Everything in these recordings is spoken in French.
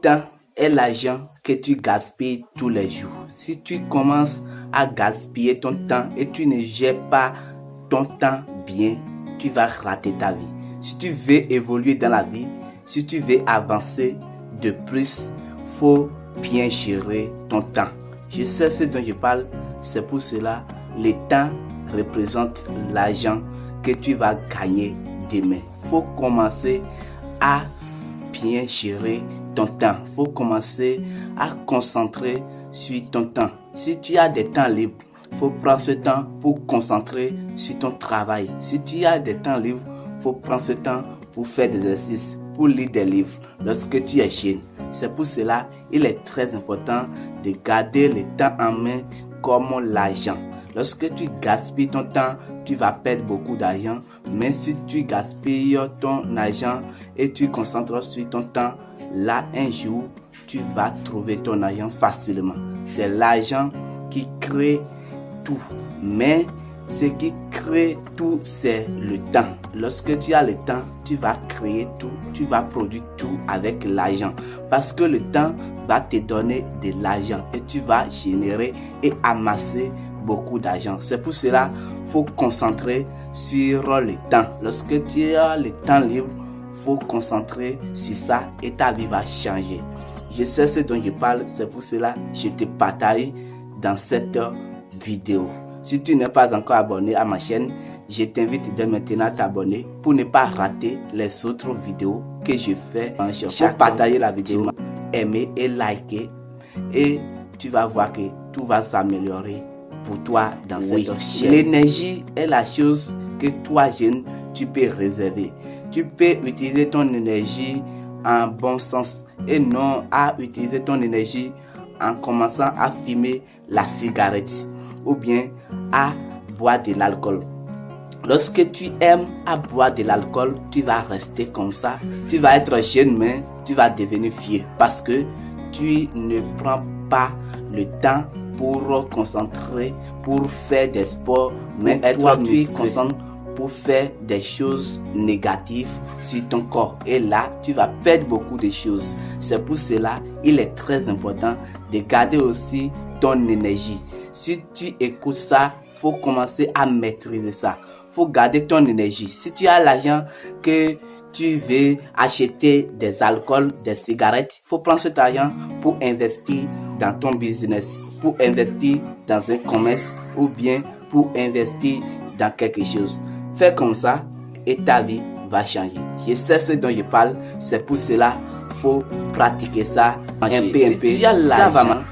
temps est l'argent que tu gaspilles tous les jours. Si tu commences à gaspiller ton temps et tu ne gères pas ton temps bien, tu vas rater ta vie. Si tu veux évoluer dans la vie, si tu veux avancer de plus, faut bien gérer ton temps. Je sais ce dont je parle, c'est pour cela le temps représente l'argent que tu vas gagner demain. Faut commencer à bien gérer ton temps. Faut commencer à concentrer sur ton temps. Si tu as des temps libres, faut prendre ce temps pour concentrer sur ton travail. Si tu as des temps libres, faut prendre ce temps pour faire des exercices, pour lire des livres lorsque tu es jeune. C'est pour cela il est très important de garder le temps en main comme l'argent. Lorsque tu gaspilles ton temps, tu vas perdre beaucoup d'argent. Mais si tu gaspilles ton argent et tu concentres sur ton temps, là un jour, tu vas trouver ton argent facilement. C'est l'argent qui crée tout. Mais ce qui crée tout, c'est le temps. Lorsque tu as le temps, tu vas créer tout, tu vas produire tout avec l'argent. Parce que le temps va te donner de l'argent et tu vas générer et amasser beaucoup d'argent. C'est pour cela qu'il faut concentrer sur le temps. Lorsque tu as le temps libre, il faut concentrer sur ça et ta vie va changer. Je sais ce dont je parle, c'est pour cela que je te partage dans cette vidéo. Si tu n'es pas encore abonné à ma chaîne, je t'invite dès maintenant à t'abonner pour ne pas rater les autres vidéos que je fais. Pour partager la vidéo, aimer et liker, et tu vas voir que tout va s'améliorer pour toi dans cette chaîne. L'énergie est la chose que toi jeune, tu peux réserver. Tu peux utiliser ton énergie en bon sens et non à utiliser ton énergie en commençant à fumer la cigarette ou bien à boire de l'alcool. Lorsque tu aimes à boire de l'alcool, tu vas rester comme ça. Tu vas être jeune, mais tu vas devenir vieux parce que tu ne prends pas le temps pour concentrer, pour faire des sports, mais toi tu te concentres pour faire des choses négatives sur ton corps. Et là, tu vas perdre beaucoup de choses. C'est pour cela il est très important de garder aussi ton énergie. Si tu écoutes ça, faut commencer à maîtriser ça. Faut garder ton énergie. Si tu as l'argent que tu veux acheter des alcools, des cigarettes, faut prendre cet argent pour investir dans ton business, pour investir dans un commerce ou bien pour investir dans quelque chose. Fais comme ça et ta vie va changer. Je sais ce dont je parle, c'est pour cela faut pratiquer ça un peu. Si tu as l'argent,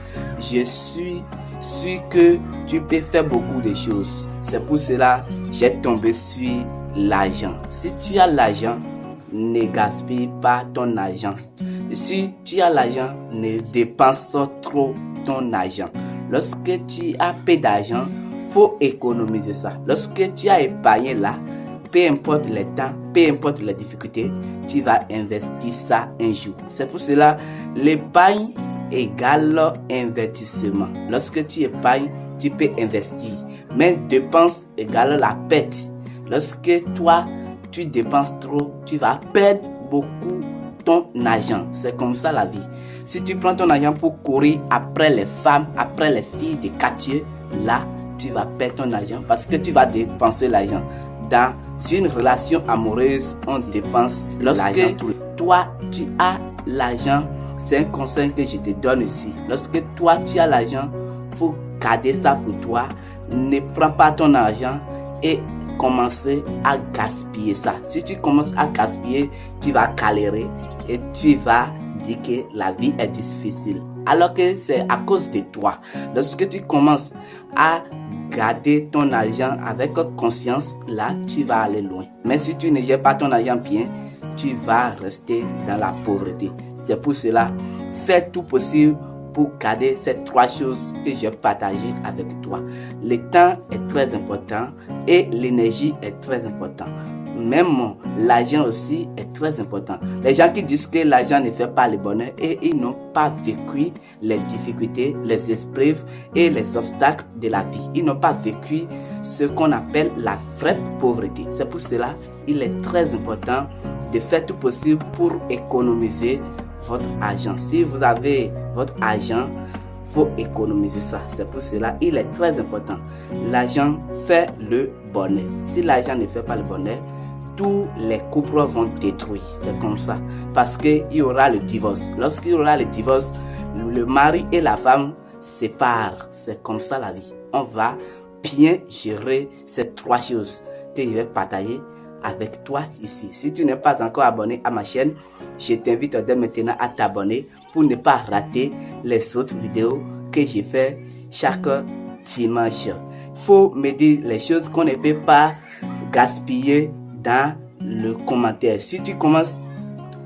je suis sûr que tu peux faire beaucoup de choses. C'est pour cela que j'ai tombé sur l'argent. Si tu as l'argent, ne gaspille pas ton argent. Si tu as l'argent, ne dépense trop ton argent. Lorsque tu as peu d'argent, faut économiser ça. Lorsque tu as épargné là, peu importe les temps, peu importe les difficultés, tu vas investir ça un jour. C'est pour cela l'épargne égale investissement. Lorsque tu épargnes, tu peux investir. Mais dépense égale la perte. Lorsque toi, tu dépenses trop, tu vas perdre beaucoup ton argent. C'est comme ça la vie. Si tu prends ton argent pour courir après les femmes, après les filles de quartier, là, tu vas perdre ton argent parce que tu vas dépenser l'argent. Dans une relation amoureuse, on dépense l'argent. Toi, tu as l'argent, c'est un conseil que je te donne ici. Lorsque toi, tu as l'argent, il faut garder ça pour toi. Ne prends pas ton argent et commencer à gaspiller ça. Si tu commences à gaspiller, tu vas galérer et tu vas dire que la vie est difficile. Alors que c'est à cause de toi. Lorsque tu commences à garder ton argent avec conscience, là, tu vas aller loin. Mais si tu ne gères pas ton argent bien, tu vas rester dans la pauvreté. C'est pour cela, fais tout possible pour garder ces trois choses que j'ai partagées avec toi. Le temps est très important et l'énergie est très importante. Même l'argent aussi est très important. Les gens qui disent que l'argent ne fait pas le bonheur et ils n'ont pas vécu les difficultés, les épreuves et les obstacles de la vie. Ils n'ont pas vécu ce qu'on appelle la vraie pauvreté. C'est pour cela qu'il est très important de faire tout possible pour économiser. votre argent. Si vous avez votre argent, faut économiser ça. C'est pour cela il est très important. L'argent fait le bonheur. Si l'argent ne fait pas le bonheur, tous les couples vont détruire. C'est comme ça. Parce qu'il y aura le divorce. Lorsqu'il y aura le divorce, le mari et la femme séparent. C'est comme ça la vie. On va bien gérer ces trois choses que je vais partager avec toi ici. Si tu n'es pas encore abonné à ma chaîne, je t'invite dès maintenant à t'abonner pour ne pas rater les autres vidéos que je fais chaque dimanche. Faut me dire les choses qu'on ne peut pas gaspiller dans le commentaire. Si tu commences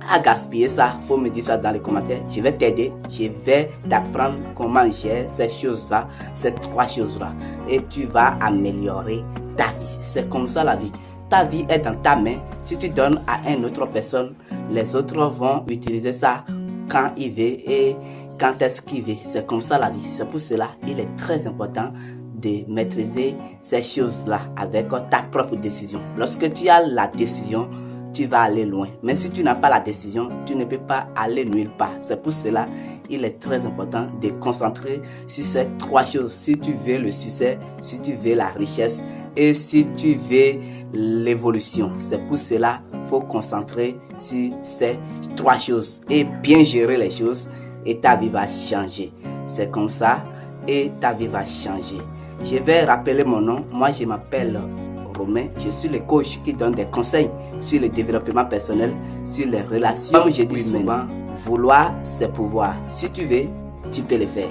à gaspiller ça, faut me dire ça dans les commentaires. Je vais t'aider, je vais t'apprendre comment gérer ces choses-là, ces trois choses-là. Et tu vas améliorer ta vie. C'est comme ça la vie. Ta vie est dans ta main. Si tu donnes à une autre personne, les autres vont utiliser ça quand ils veulent et quand est-ce qu'ils veulent. C'est comme ça la vie. C'est pour cela il est très important de maîtriser ces choses-là avec ta propre décision. Lorsque tu as la décision, tu vas aller loin. Mais si tu n'as pas la décision, tu ne peux pas aller nulle part. C'est pour cela il est très important de concentrer sur ces trois choses. Si tu veux le succès, si tu veux la richesse et si tu veux l'évolution. C'est pour cela qu'il faut concentrer sur ces trois choses et bien gérer les choses et ta vie va changer. C'est comme ça et ta vie va changer. Je vais rappeler mon nom. Moi, je m'appelle Romain. Je suis le coach qui donne des conseils sur le développement personnel, sur les relations. Comme je dis souvent, vouloir, c'est pouvoir. Si tu veux, tu peux le faire.